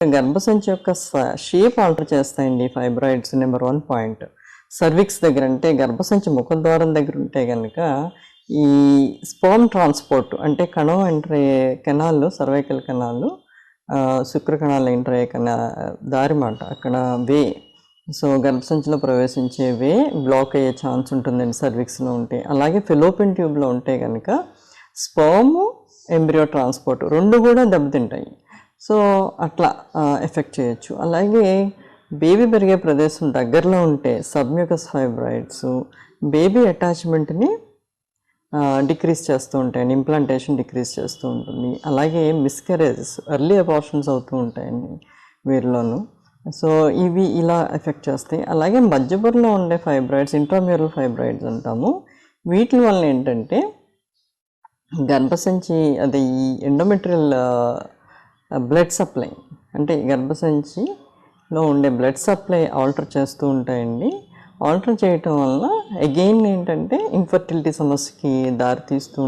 గర్భసంచి యొక్క shape alter చేస్తాయండి ఫైబ్రాయిడ్స్. Number 1 point. సర్విక్స్ దగ్గర అంటే గర్భసంచి ముఖద్వారం దగ్గర ఉంటే కనుక ఈ స్పర్మ్ ట్రాన్స్పోర్ట్ అంటే కణం ఎంటర్ అయ్యే కెనాల్లో, సర్వైకల్ కెనాల్లో శుక్ర కణాలు ఎంటర్ అయ్యే దారి మాట, అక్కడ వే. సో గర్భసంచిలో ప్రవేశించే వే బ్లాక్ అయ్యే ఛాన్స్ ఉంటుందండి సర్విక్స్లో ఉంటే. అలాగే ఫెలోపియన్ ట్యూబ్లో ఉంటే కనుక స్పర్మ్ ఎంబ్రియో ట్రాన్స్పోర్ట్ రెండు కూడా దెబ్బతింటాయి. సో అట్లా ఎఫెక్ట్ చేయొచ్చు. అలాగే బేబీ పెరిగే ప్రదేశం దగ్గరలో ఉంటే సబ్మ్యూకస్ ఫైబ్రాయిడ్స్ బేబీ అటాచ్మెంట్ని డిక్రీజ్ చేస్తూ ఉంటాయండి, ఇంప్లాంటేషన్ డిక్రీజ్ చేస్తూ ఉంటుంది. అలాగే మిస్కరేజెస్, ఎర్లీ అబార్షన్స్ అవుతూ ఉంటాయండి వీరిలోనూ. సో ఇవి ఇలా ఎఫెక్ట్ చేస్తాయి. అలాగే మధ్యపొరలో ఉండే ఫైబ్రాయిడ్స్ ఇంట్రామ్యూరల్ ఫైబ్రాయిడ్స్ అంటాము. వీటి వల్ల ఏంటంటే గర్భసంచి అది ఈ ఎండోమెట్రియల్ బ్లడ్ సప్లై అంటే గర్భసంచిలో ఉండే బ్లడ్ సప్లై ఆల్టర్ చేస్తూ ఉంటాయండి. ఆల్టర్ చేయటం వల్ల అగైన్ ఏంటంటే ఇన్ఫర్టిలిటీ సమస్యకి దారి తీస్తూ